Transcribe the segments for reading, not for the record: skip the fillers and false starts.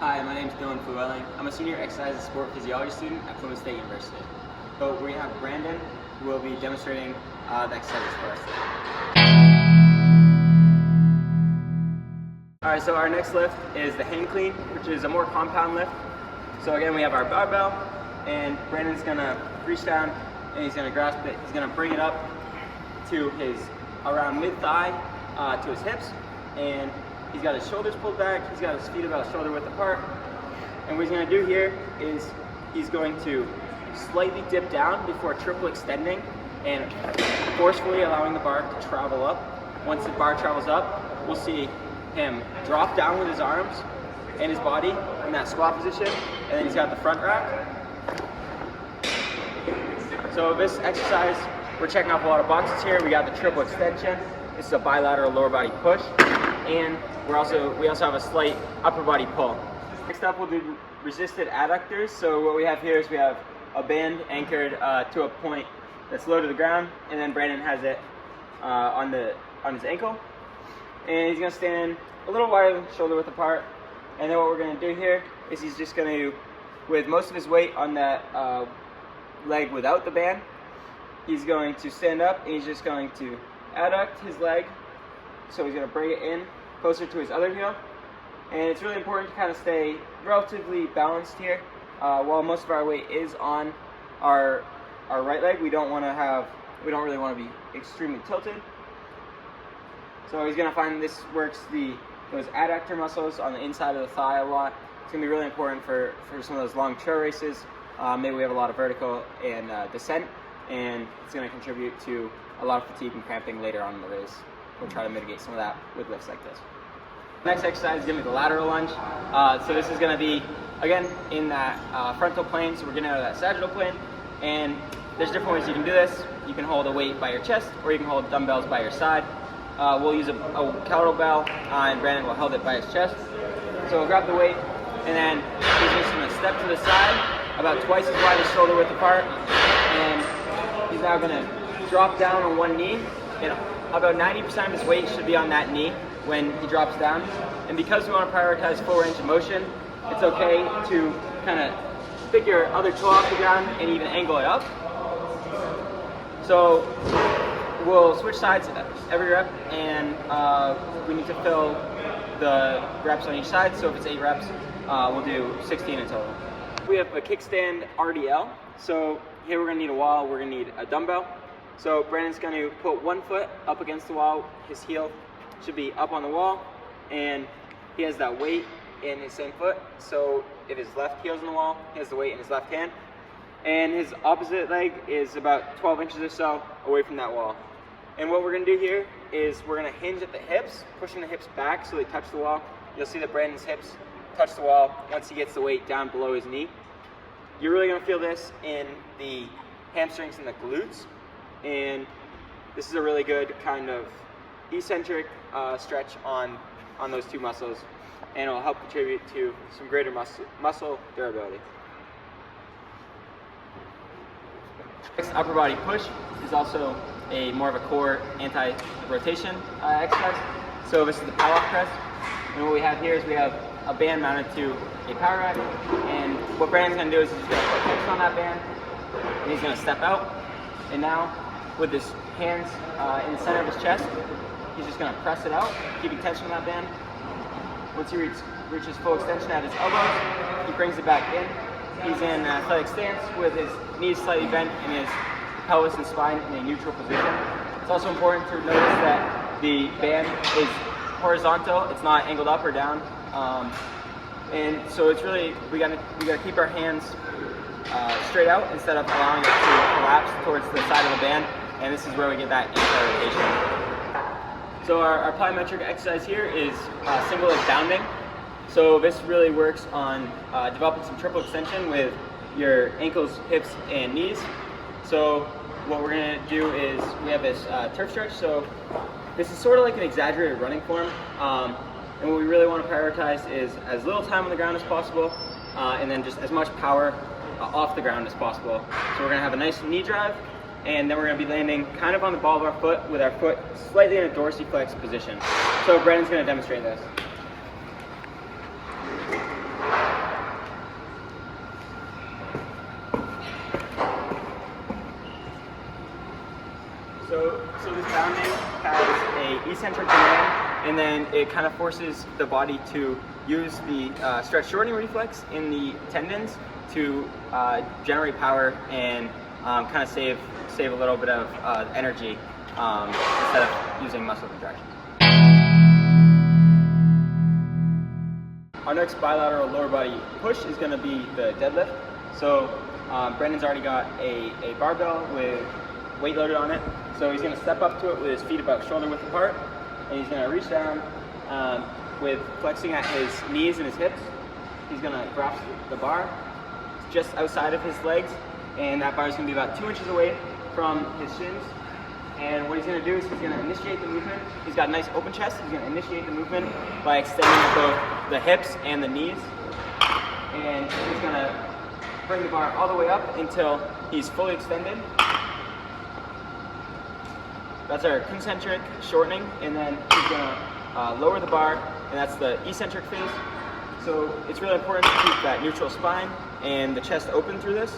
Hi, my name is Dylan Llewellyn. I'm a senior exercise and sport physiology student at Plymouth State University. So we have Brandon, who will be demonstrating the exercises for us today. Alright, so our next lift is the hang clean, which is a more compound lift. So again, we have our barbell, and Brandon's going to reach down and he's going to grasp it. He's going to bring it up to his around mid-thigh to his hips, and he's got his shoulders pulled back, he's got his feet about shoulder width apart. And what he's going to do here is he's going to slightly dip down before triple extending and forcefully allowing the bar to travel up. Once the bar travels up, we'll see him drop down with his arms and his body in that squat position, and then he's got the front rack. So this exercise, we're checking off a lot of boxes here. We got the triple extension. This is a bilateral lower body push, and we also have a slight upper body pull. Next up, we'll do resisted adductors. So what we have here is we have a band anchored to a point that's low to the ground, and then Brandon has it on his ankle, and he's going to stand a little wider, shoulder width apart. And then what we're going to do here is he's just going to, with most of his weight on that leg without the band, he's going to stand up and he's just going to adduct his leg. So he's going to bring it in closer to his other heel. And it's really important to kind of stay relatively balanced here. While most of our weight is on our right leg, we don't really want to be extremely tilted. So he's going to find this works those adductor muscles on the inside of the thigh a lot. It's going to be really important for some of those long trail races. Maybe we have a lot of vertical and descent, and it's going to contribute to a lot of fatigue and cramping later on in the race. We'll try to mitigate some of that with lifts like this. Next exercise is going to be the lateral lunge. So this is going to be, again, in that frontal plane, so we're getting out of that sagittal plane. And there's different ways you can do this. You can hold a weight by your chest, or you can hold dumbbells by your side. We'll use a kettlebell, and Brandon will hold it by his chest. So we'll grab the weight, and then he's just going to step to the side, about twice as wide as shoulder width apart. And he's now going to drop down on one knee, and about 90% of his weight should be on that knee when he drops down. And because we want to prioritize full range of motion, it's okay to kind of pick your other toe off the ground and even angle it up. So we'll switch sides every rep, and we need to fill the reps on each side. So if it's 8 reps, we'll do 16 in total. We have a Kickstand RDL. So here we're going to need a wall, we're going to need a dumbbell. So Brandon's going to put one foot up against the wall, his heel should be up on the wall, and he has that weight in his same foot. So if his left heel's on the wall, he has the weight in his left hand, and his opposite leg is about 12 inches or so away from that wall. And what we're going to do here is we're going to hinge at the hips, pushing the hips back so they touch the wall. You'll see that Brandon's hips touch the wall once he gets the weight down below his knee. You're really going to feel this in the hamstrings and the glutes, and this is a really good kind of eccentric stretch on those two muscles, and it'll help contribute to some greater muscle durability. Next, upper body push is also more of a core anti-rotation exercise. So this is the Pallof Press, and what we have here is we have a band mounted to a power rack, and what Brandon's going to do is he's going to put tension on that band, and he's going to step out, and now with his hands in the center of his chest, he's just going to press it out, keeping tension on that band. Once he reaches full extension at his elbows, he brings it back in. He's in an athletic stance with his knees slightly bent and his pelvis and spine in a neutral position. It's also important to notice that the band is horizontal, it's not angled up or down. And so it's really, we gotta keep our hands straight out instead of allowing it to collapse towards the side of the band, and this is where we get that anti-rotation. So our plyometric exercise here is single leg bounding. So this really works on developing some triple extension with your ankles, hips, and knees. So what we're going to do is we have this turf stretch. So this is sort of like an exaggerated running form. And what we really want to prioritize is as little time on the ground as possible, and then just as much power off the ground as possible. So we're going to have a nice knee drive, and then we're going to be landing kind of on the ball of our foot with our foot slightly in a dorsiflex position. So Brandon's going to demonstrate this. rebounding has a eccentric demand, and then it kind of forces the body to use the stretch shortening reflex in the tendons to generate power and kind of save a little bit of energy instead of using muscle contraction. Our next bilateral lower body push is going to be the deadlift. So Brandon's already got a barbell with weight loaded on it. So he's going to step up to it with his feet about shoulder width apart, and he's going to reach down with flexing at his knees and his hips. He's going to grasp the bar just outside of his legs, and that bar is going to be about 2 inches away from his shins. And what he's going to do is he's going to initiate the movement. He's got a nice open chest. He's going to initiate the movement by extending both the hips and the knees. And he's going to bring the bar all the way up until he's fully extended. That's our concentric shortening. And then he's going to lower the bar, and that's the eccentric phase. So it's really important to keep that neutral spine and the chest open through this.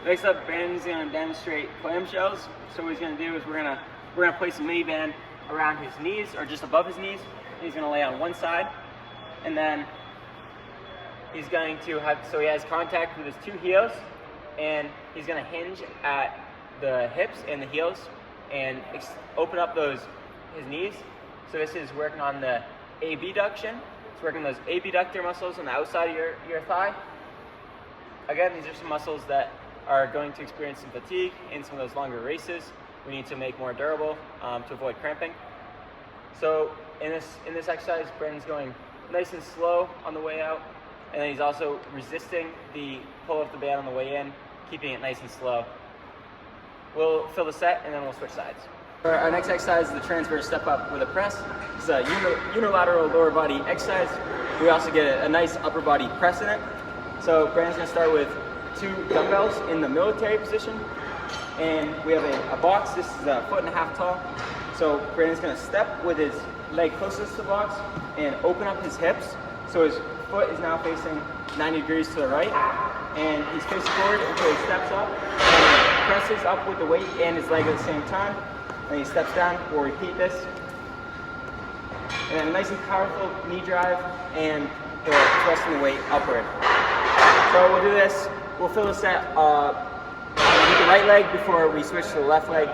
Next up, Brandon's going to demonstrate clamshells. So what he's going to do is we're going to place a mini band around his knees or just above his knees. He's going to lay on one side, and then he's going to have, so he has contact with his 2 heels, and he's going to hinge at the hips and the heels and open up his knees. So this is working on the abduction. It's working those abductor muscles on the outside of your thigh. Again, these are some muscles that are going to experience some fatigue in some of those longer races. We need to make more durable to avoid cramping. So in this exercise, Brandon's going nice and slow on the way out, and then he's also resisting the pull of the band on the way in, keeping it nice and slow. We'll fill the set, and then we'll switch sides. Our next exercise is the transverse step up with a press. This is a unilateral lower body exercise. We also get a nice upper body press in it. So Brandon's going to start with 2 dumbbells in the military position, and we have a box. This is 1.5 feet tall. So Brandon's going to step with his leg closest to the box and open up his hips. So his foot is now facing 90 degrees to the right, and he's facing forward until he steps up and presses up with the weight and his leg at the same time. And he steps down. We'll repeat this. And then a nice and powerful knee drive, and he'll thrusting the weight upward. So we'll do this. We'll fill the set with the right leg before we switch to the left leg,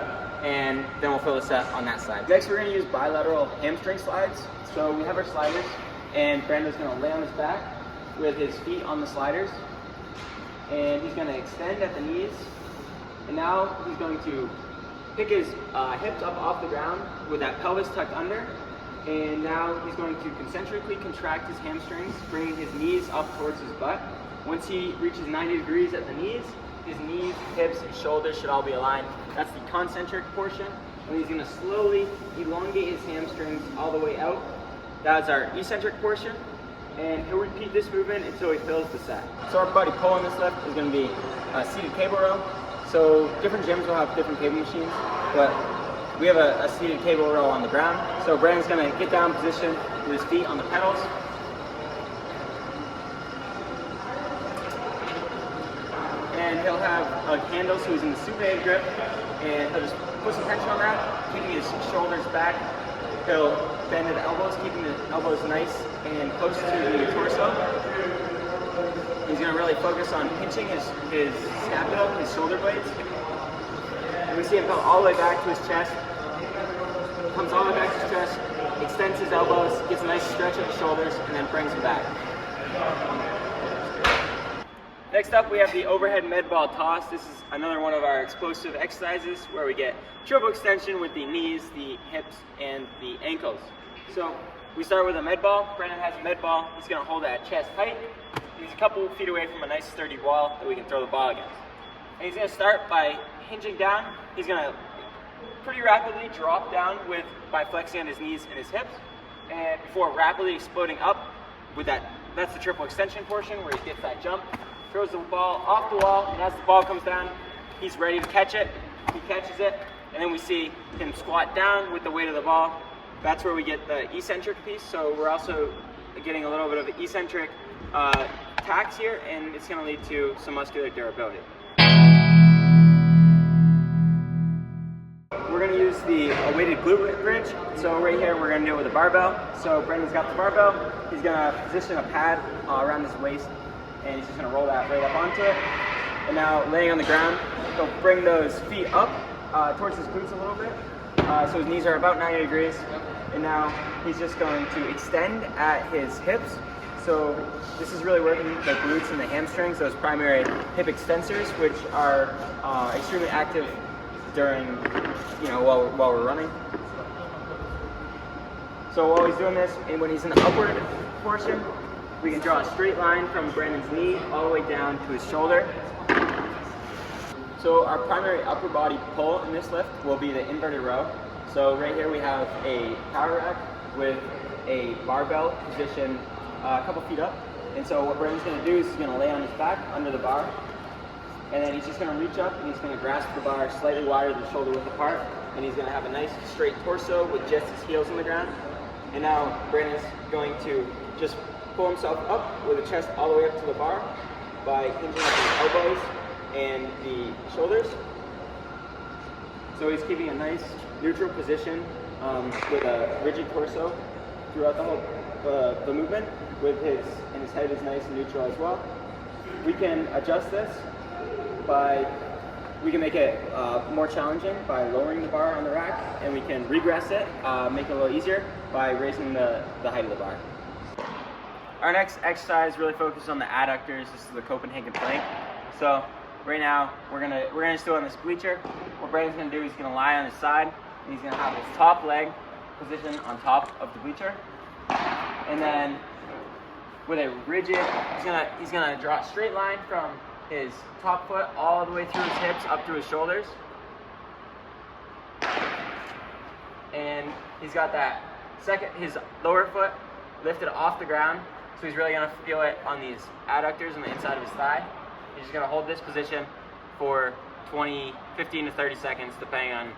and then we'll fill the set on that side. Next, we're going to use bilateral hamstring slides. So we have our sliders, and Brandon's going to lay on his back with his feet on the sliders, and he's going to extend at the knees. And now he's going to pick his hips up off the ground with that pelvis tucked under. And now he's going to concentrically contract his hamstrings, bringing his knees up towards his butt. Once he reaches 90 degrees at the knees, his knees, hips, and shoulders should all be aligned. That's the concentric portion. And he's going to slowly elongate his hamstrings all the way out. That's our eccentric portion. And he'll repeat this movement until he fills the set. So our body pull on this lift is going to be a seated cable row. So different gyms will have different cable machines, but we have a seated cable row on the ground. So Brandon's going to get down position with his feet on the pedals. And he'll have a handle, so he's in the supinated grip, and he'll just put some tension on that, keeping his shoulders back. He'll bend at the elbows, keeping the elbows nice and close to the torso. He's going to really focus on pinching his scapula, his shoulder blades. And we see him come all the way back to his chest, comes all the way back to his chest, extends his elbows, gets a nice stretch of the shoulders, and then brings them back. Next up, we have the overhead med ball toss. This is another one of our explosive exercises where we get triple extension with the knees, the hips, and the ankles. So we start with a med ball. Brandon has a med ball. He's going to hold it at chest height. He's a couple feet away from a nice sturdy wall that we can throw the ball against. And he's going to start by hinging down. He's going to pretty rapidly drop down by flexing on his knees and his hips, and before rapidly exploding up with that's the triple extension portion where he gets that jump. Throws the ball off the wall, and as the ball comes down, he's ready to catch it. He catches it, and then we see him squat down with the weight of the ball. That's where we get the eccentric piece. So we're also getting a little bit of an eccentric tax here, and it's going to lead to some muscular durability. we're going to use the weighted glute bridge. So right here we're going to do it with a barbell. So Brendan's got the barbell. He's going to position a pad around his waist, and he's just going to roll that right up onto it. And now laying on the ground, he'll bring those feet up towards his glutes a little bit. So his knees are about 90 degrees. And now he's just going to extend at his hips. So this is really working the glutes and the hamstrings, those primary hip extensors, which are extremely active during, while we're running. So while he's doing this, and when he's in the upward portion, we can draw a straight line from Brandon's knee all the way down to his shoulder. So our primary upper body pull in this lift will be the inverted row. So right here we have a power rack with a barbell positioned a couple feet up. And so what Brandon's going to do is he's going to lay on his back under the bar, and then he's just going to reach up and he's going to grasp the bar slightly wider than shoulder width apart, and he's going to have a nice straight torso with just his heels on the ground. And now Brandon's going to just pull himself up with the chest all the way up to the bar by hinging up his elbows and the shoulders. So he's keeping a nice neutral position with a rigid torso throughout the whole the movement, with his head is nice and neutral as well. We can adjust this we can make it more challenging by lowering the bar on the rack, and we can regress it, make it a little easier by raising the height of the bar. Our next exercise really focuses on the adductors. This is the Copenhagen Plank. So right now we're gonna just do it on this bleacher. What Brandon's gonna do is he's gonna lie on his side, and he's gonna have his top leg positioned on top of the bleacher, and then with a rigid, he's gonna draw a straight line from his top foot all the way through his hips up through his shoulders, and he's got his lower foot lifted off the ground, so he's really gonna feel it on these adductors on the inside of his thigh. He's just gonna hold this position for 15 to 30 seconds, depending on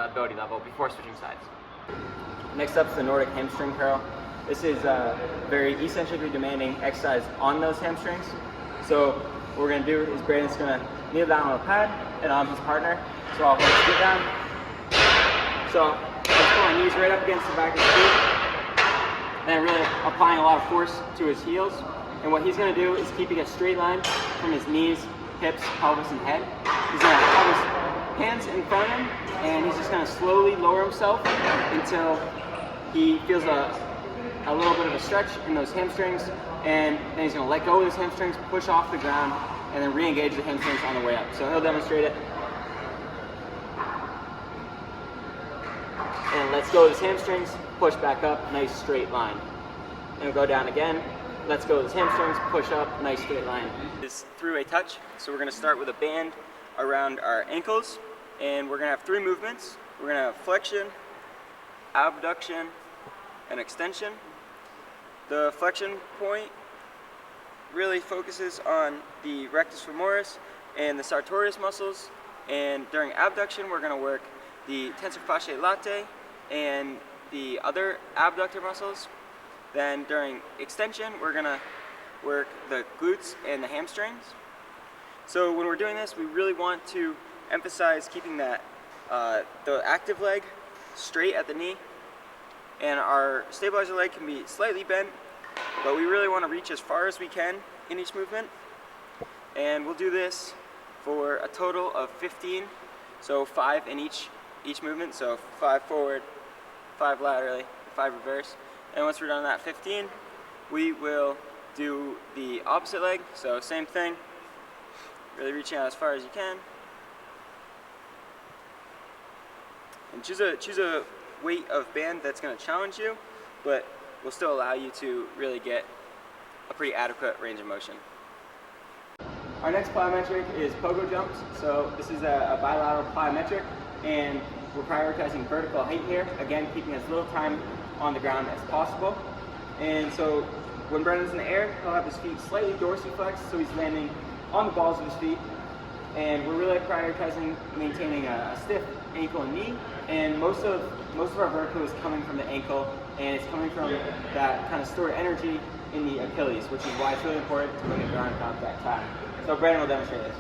ability level, before switching sides. Next up is the Nordic hamstring curl. This is a very eccentrically demanding exercise on those hamstrings. So what we're going to do is Brandon's going to kneel down on a pad, and I'm his partner. So I'll hold his feet down. So I'll put my knees right up against the back of his feet, and really applying a lot of force to his heels. And what he's going to do is keeping a straight line from his knees, hips, pelvis, and head. He's going to have his hands in front of him, and he's just going to slowly lower himself until he feels a little bit of a stretch in those hamstrings, and then he's going to let go of his hamstrings, push off the ground, and then re-engage the hamstrings on the way up. So he'll demonstrate it. And let's go with his hamstrings, push back up, nice straight line. And we'll go down again, let's go with his hamstrings, push up, nice straight line. This through a touch, so we're going to start with a band around our ankles, and we're going to have 3 movements. We're going to have flexion, abduction, and extension. The flexion point really focuses on the rectus femoris and the sartorius muscles, and during abduction we're going to work the tensor fasciae latae and the other abductor muscles. Then during extension we're going to work the glutes and the hamstrings. So when we're doing this, we really want to emphasize keeping that the active leg straight at the knee, and our stabilizer leg can be slightly bent, but we really want to reach as far as we can in each movement. And we'll do this for a total of 15, so 5 in each movement, so 5 forward, 5 laterally, 5 reverse. And once we're done that 15, we will do the opposite leg, so same thing, really reaching out as far as you can. And choose a weight of band that's going to challenge you, but will still allow you to really get a pretty adequate range of motion. Our next plyometric is Pogo Jumps. So this is a bilateral plyometric, and we're prioritizing vertical height here, again keeping as little time on the ground as possible. And so when Brandon's in the air, he'll have his feet slightly dorsiflexed, so he's landing on the balls of his feet. And we're really prioritizing maintaining a stiff ankle and knee, and most of our vertical is coming from the ankle, and it's coming from that kind of stored energy in the Achilles, which is why it's really important to limit ground contact time. So Brandon will demonstrate this.